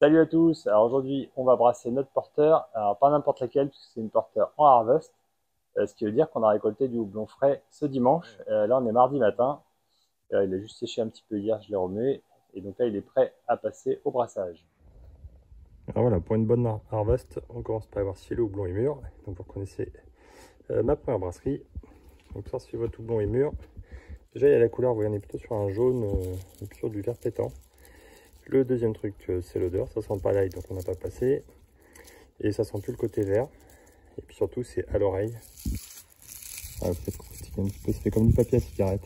Salut à tous, alors aujourd'hui on va brasser notre porteur, alors pas n'importe laquelle puisque c'est une porteur en harvest, ce qui veut dire qu'on a récolté du houblon frais ce dimanche. Là on est mardi matin, il a juste séché un petit peu hier, je l'ai remué, et donc là il est prêt à passer au brassage. Alors voilà, pour une bonne harvest, on commence par voir si le houblon est mûr. Donc vous reconnaissez ma première brasserie. Donc ça, si votre houblon est mûr, déjà il y a la couleur, vous voyez, on est plutôt sur un jaune, sur du vert pétant. Le deuxième truc, c'est l'odeur, ça sent pas l'ail, donc on n'a pas passé. Et ça sent plus le côté vert. Et puis surtout, c'est à l'oreille. Voilà, peut-être croustiller un petit peu, ça fait comme du papier à cigarette.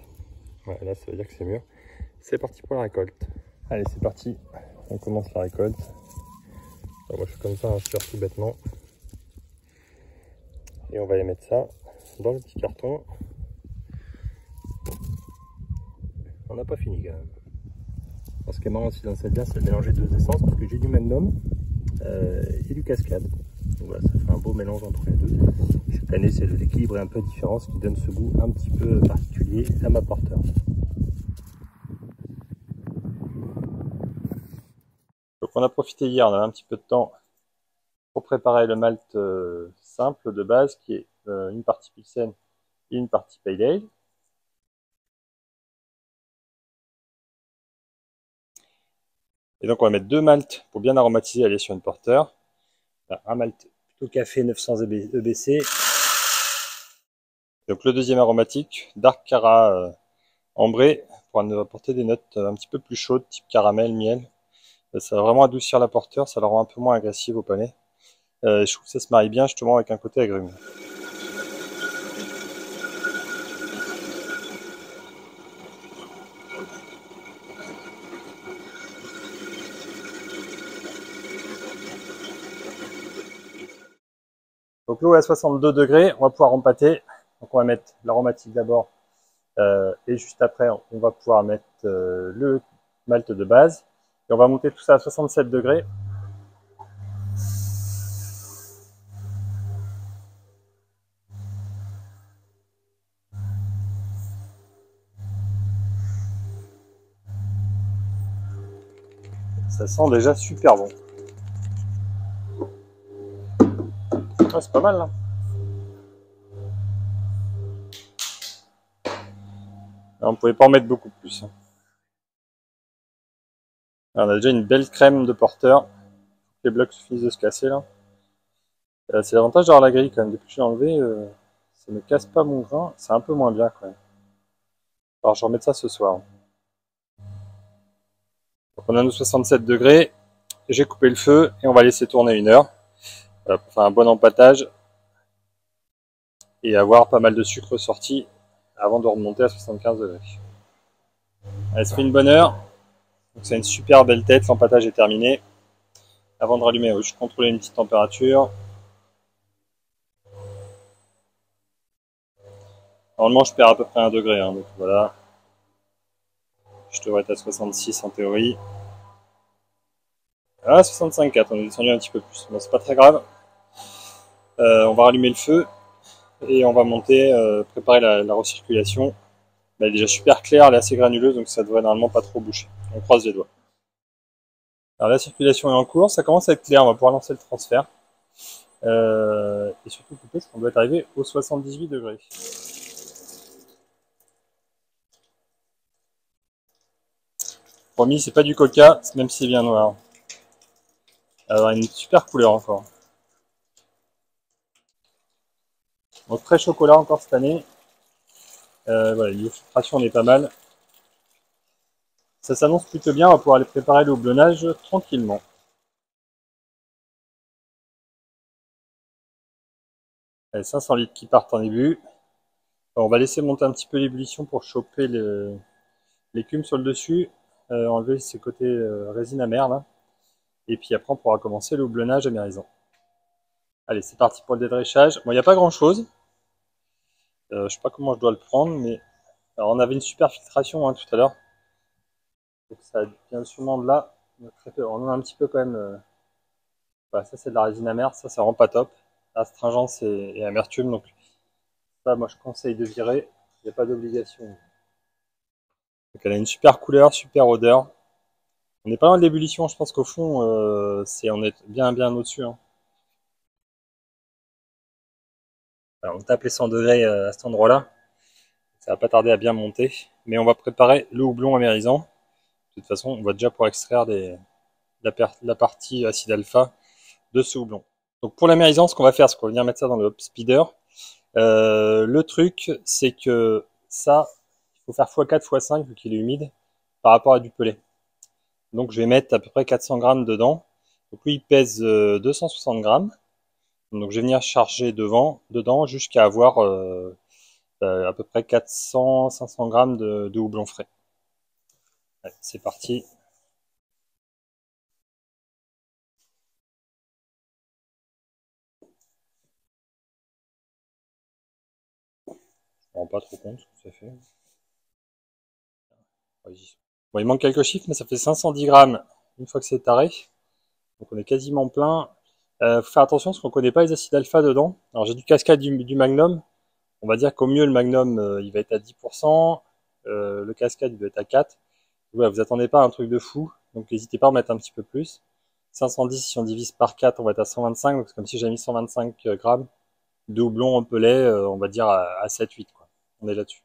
Voilà, là, ça veut dire que c'est mûr. C'est parti pour la récolte. Allez, c'est parti, on commence la récolte. Alors, moi je fais comme ça, super tout bêtement. Et on va les mettre ça dans le petit carton. On n'a pas fini quand même. Alors, ce qui est marrant aussi dans cette glace, c'est de mélanger deux essences parce que j'ai du Magnum et du Cascade. Donc voilà, ça fait un beau mélange entre les deux. Cette année, c'est l'équilibre est un peu différent, ce qui donne ce goût un petit peu particulier à ma porteur. Donc on a profité hier, on avait un petit peu de temps pour préparer le malt simple de base qui est une partie Pilsen et une partie Pale Ale. Et donc on va mettre deux malts pour bien aromatiser, aller sur une porteur. Un malt plutôt café 900 EBC. Donc le deuxième aromatique, Dark Cara ambré, pour nous apporter des notes un petit peu plus chaudes, type caramel, miel. Ça va vraiment adoucir la porteur, ça la rend un peu moins agressive au palais. Je trouve que ça se marie bien justement avec un côté agrumes. Donc l'eau est à 62 degrés, on va pouvoir empâter. Donc on va mettre l'aromatique d'abord et juste après on va pouvoir mettre le malt de base. Et on va monter tout ça à 67 degrés. Ça sent déjà super bon. Ouais, c'est pas mal là. Alors, on ne pouvait pas en mettre beaucoup plus. Alors, on a déjà une belle crème de porteur. Les blocs suffisent de se casser là. C'est l'avantage d'avoir la grille quand même. Depuis que je l'ai enlevé, ça ne casse pas mon grain. C'est un peu moins bien quand même. Alors je vais remettre ça ce soir. Donc on a nos 67 degrés. J'ai coupé le feu et on va laisser tourner 1 heure. Voilà, pour faire un bon empâtage et avoir pas mal de sucre sorti avant de remonter à 75 degrés. Allez, ça fait une bonne heure. Donc c'est une super belle tête. L'empâtage est terminé. Avant de rallumer, je contrôlais une petite température. Normalement, je perds à peu près 1 degré. Donc voilà. Je devrais être à 66 en théorie. Ah, 65,4, on est descendu un petit peu plus. Bon, c'est pas très grave. On va rallumer le feu et on va monter, préparer la recirculation. Elle est déjà super claire, elle est assez granuleuse, donc ça devrait normalement pas trop boucher. On croise les doigts. Alors la circulation est en cours, ça commence à être clair, on va pouvoir lancer le transfert. Et surtout couper, parce qu'on doit être arrivé aux 78 degrés. Promis, c'est pas du coca, même si c'est bien noir. Alors une super couleur encore. Donc très chocolat encore cette année. Voilà, niveau filtration on est pas mal. Ça s'annonce plutôt bien, on va pouvoir aller préparer le houblonnage tranquillement. Allez, 500 litres qui partent en début. On va laisser monter un petit peu l'ébullition pour choper l'écume sur le dessus, enlever ces côtés résine amère là. Et puis après on pourra commencer le houblonnage amérisant. Allez, c'est parti pour le dédréchage. Bon, il n'y a pas grand chose. Je sais pas comment je dois le prendre, mais alors, on avait une super filtration tout à l'heure. Donc ça vient sûrement de là. On en a un petit peu quand même. Voilà, ça c'est de la résine amère, ça rend pas top. Astringence et amertume, donc ça moi je conseille de virer. Il n'y a pas d'obligation. Donc elle a une super couleur, super odeur. On n'est pas loin de l'ébullition, je pense qu'au fond, on est bien au-dessus, hein. Alors, on tape les 100 degrés à cet endroit-là. Ça va pas tarder à bien monter. Mais on va préparer le houblon amérisant. De toute façon, on va déjà pouvoir extraire la partie acide alpha de ce houblon. Donc pour l'amérisant, ce qu'on va faire, c'est qu'on va venir mettre ça dans le hop speeder. Le truc, c'est que ça, il faut faire x4, x5 vu qu'il est humide par rapport à du pelé. Donc je vais mettre à peu près 400 grammes dedans. Donc lui, il pèse 260 grammes. Donc je vais venir charger dedans jusqu'à avoir à peu près 400-500 grammes de houblon frais. Ouais, c'est parti. Je me rends pas trop compte ce que ça fait. Bon, il manque quelques chiffres, mais ça fait 510 grammes une fois que c'est taré. Donc on est quasiment plein. Faut faire attention parce qu'on ne connaît pas les acides alpha dedans. Alors j'ai du cascade du Magnum. On va dire qu'au mieux le Magnum il va être à 10%. Le cascade il va être à 4%. Ouais, vous attendez pas à un truc de fou. Donc n'hésitez pas à mettre un petit peu plus. 510 si on divise par 4 on va être à 125. Donc c'est comme si j'avais mis 125 grammes de houblon en pellet, on va dire à 7-8 quoi. On est là-dessus.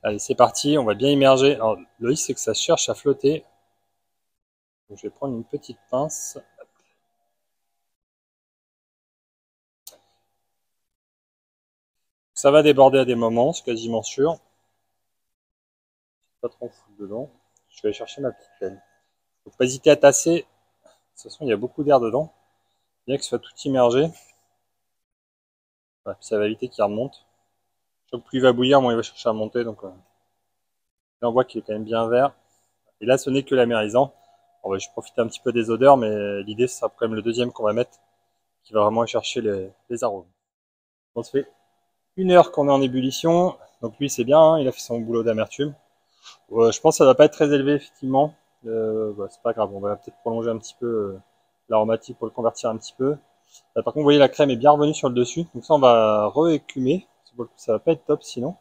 Allez, c'est parti, on va bien immerger. Alors, le risque, c'est que ça cherche à flotter. Donc, je vais prendre une petite pince. Ça va déborder à des moments, c'est quasiment sûr. Pas trop foutre dedans. Je vais aller chercher ma petite pelle. Faut pas hésiter à tasser. De toute façon, il y a beaucoup d'air dedans. Bien que ce soit tout immergé. Voilà, puis ça va éviter qu'il remonte. Je crois que plus il va bouillir, moins il va chercher à monter. Donc, là, on voit qu'il est quand même bien vert. Et là, ce n'est que l'amérisant. Bon, je vais profiter un petit peu des odeurs, mais l'idée, ce sera quand même le deuxième qu'on va mettre, qui va vraiment chercher les arômes. On se fait 1 heure qu'on est en ébullition. Donc lui, c'est bien, hein, il a fait son boulot d'amertume. Je pense que ça va pas être très élevé, effectivement. C'est pas grave, on va peut-être prolonger un petit peu l'aromatique pour le convertir un petit peu. Par contre, vous voyez, la crème est bien revenue sur le dessus. Donc ça, on va re-écumer. Ça va pas être top sinon.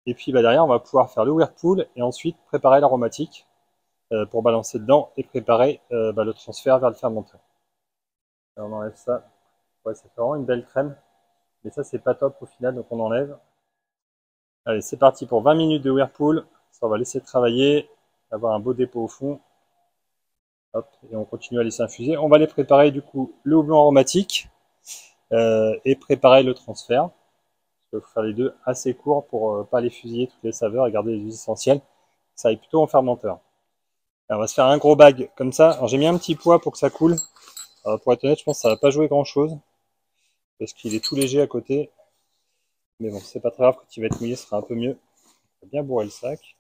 Et puis derrière, on va pouvoir faire le whirlpool et ensuite préparer l'aromatique pour balancer dedans et préparer le transfert vers le fermenteur. Alors, on enlève ça. Ouais, ça fait vraiment une belle crème. Mais ça, c'est pas top au final, donc on enlève. Allez, c'est parti pour 20 minutes de whirlpool. Ça, on va laisser travailler, avoir un beau dépôt au fond. Hop, et on continue à laisser infuser. On va aller préparer du coup le houblon aromatique et préparer le transfert. Il faut faire les deux assez courts pour ne pas les fusiller toutes les saveurs et garder les huiles essentielles. Ça aille plutôt en fermenteur. Alors, on va se faire un gros bag comme ça. Alors j'ai mis un petit poids pour que ça coule. Alors, pour être honnête, je pense que ça va pas jouer grand chose parce qu'il est tout léger à côté. Mais bon, c'est pas très grave, quand il va être mouillé, ce sera un peu mieux. On va bien bourrer le sac.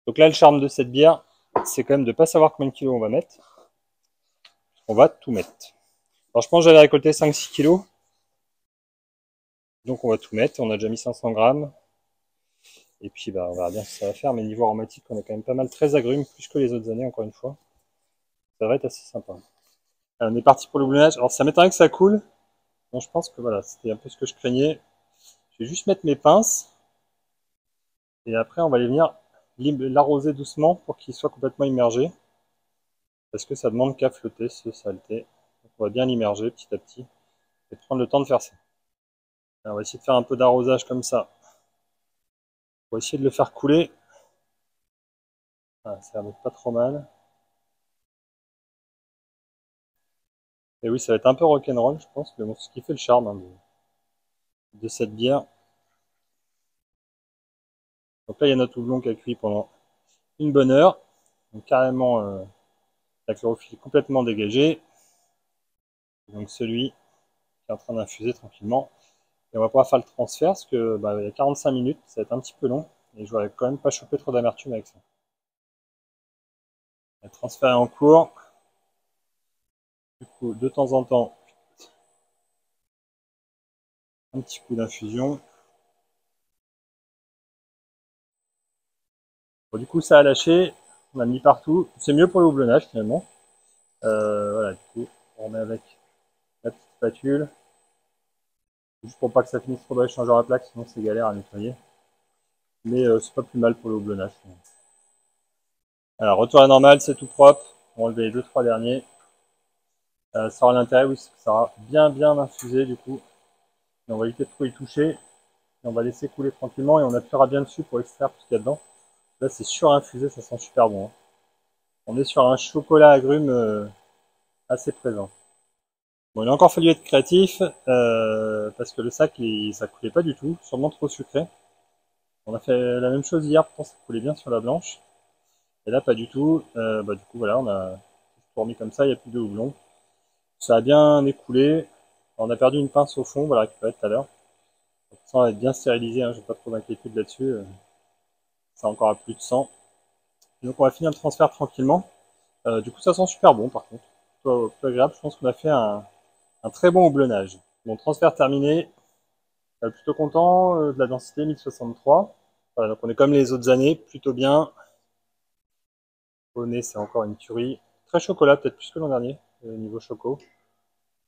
Donc là, le charme de cette bière, c'est quand même de ne pas savoir combien de kilos on va mettre. On va tout mettre. Alors je pense que j'avais récolté 5-6 kilos. Donc on va tout mettre. On a déjà mis 500 grammes. Et puis on verra bien ce que ça va faire. Mais niveau aromatique, on est quand même pas mal, très agrumes, plus que les autres années, encore une fois. Ça va être assez sympa. Alors, on est parti pour le houblonnage. Alors ça m'étonnerait que ça coule. Bon, je pense que voilà, c'était un peu ce que je craignais. Je vais juste mettre mes pinces. Et après, on va aller venir l'arroser doucement pour qu'il soit complètement immergé. Parce que ça demande qu'à flotter ce saleté. Donc on va bien l'immerger petit à petit et prendre le temps de faire ça. Alors, on va essayer de faire un peu d'arrosage comme ça. On va essayer de le faire couler. Ah, ça va être pas trop mal. Et oui, ça va être un peu rock'n'roll, je pense, mais bon, c'est ce qui fait le charme hein, de cette bière. Donc là, il y a notre houblon qui a cuit pendant une bonne heure. Donc carrément, la chlorophylle complètement dégagée. Donc celui qui est en train d'infuser tranquillement. Et on va pouvoir faire le transfert parce que il y a 45 minutes, ça va être un petit peu long. Et je ne voudrais quand même pas choper trop d'amertume avec ça. Le transfert est en cours. Du coup, de temps en temps, un petit coup d'infusion. Bon, du coup, ça a lâché. On a mis partout. C'est mieux pour le houblonnage finalement. Voilà, du coup, on remet avec la petite spatule. Juste pour pas que ça finisse trop dans l'échangeur à plaques, sinon c'est galère à nettoyer. Mais c'est pas plus mal pour le houblonnage. Alors, retour à la normale, c'est tout propre. On va enlever les 2-3 derniers. Ça aura l'intérêt, oui, ça sera bien infusé du coup. Et on va éviter de trop y toucher. Et on va laisser couler tranquillement et on appuiera bien dessus pour extraire tout ce qu'il y a dedans. Là, c'est surinfusé, ça sent super bon, hein. On est sur un chocolat agrume assez présent. Bon, il a encore fallu être créatif parce que le sac, ça coulait pas du tout, sûrement trop sucré. On a fait la même chose hier, pourtant ça coulait bien sur la blanche. Et là, pas du tout. Du coup, voilà, on a tout remis comme ça, il n'y a plus de houblon. Ça a bien écoulé. On a perdu une pince au fond, on va la récupérer tout à l'heure. Ça va être bien stérilisé, hein, j'ai pas trop d'inquiétude là-dessus. Ça a encore à plus de 100. Et donc on va finir le transfert tranquillement. Du coup, ça sent super bon par contre. Plutôt agréable, je pense qu'on a fait un très bon houblonnage. Bon, transfert terminé. Plutôt content de la densité 1063. Voilà, donc on est comme les autres années, plutôt bien. Au nez, c'est encore une tuerie. Très chocolat, peut-être plus que l'an dernier, niveau choco.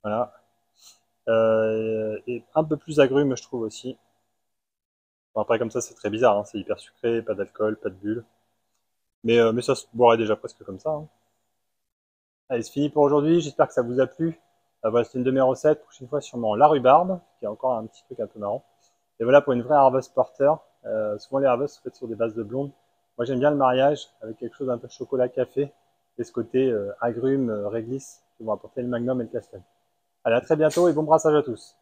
Voilà. Et un peu plus agrume, je trouve aussi. Bon, après, comme ça, c'est très bizarre, hein, c'est hyper sucré, pas d'alcool, pas de bulles. Mais ça se boirait déjà presque comme ça, hein. Allez, c'est fini pour aujourd'hui. J'espère que ça vous a plu. Voilà, c'était une de mes recettes. Prochaine fois, sûrement la rhubarbe, qui est encore un petit truc un peu marrant. Et voilà pour une vraie harvest porter. Souvent, les harvests sont faites sur des bases de blonde. Moi, j'aime bien le mariage avec quelque chose d'un peu chocolat café et ce côté agrumes, réglisse qui vont apporter le magnum et le castagne. Allez, à très bientôt et bon brassage à tous.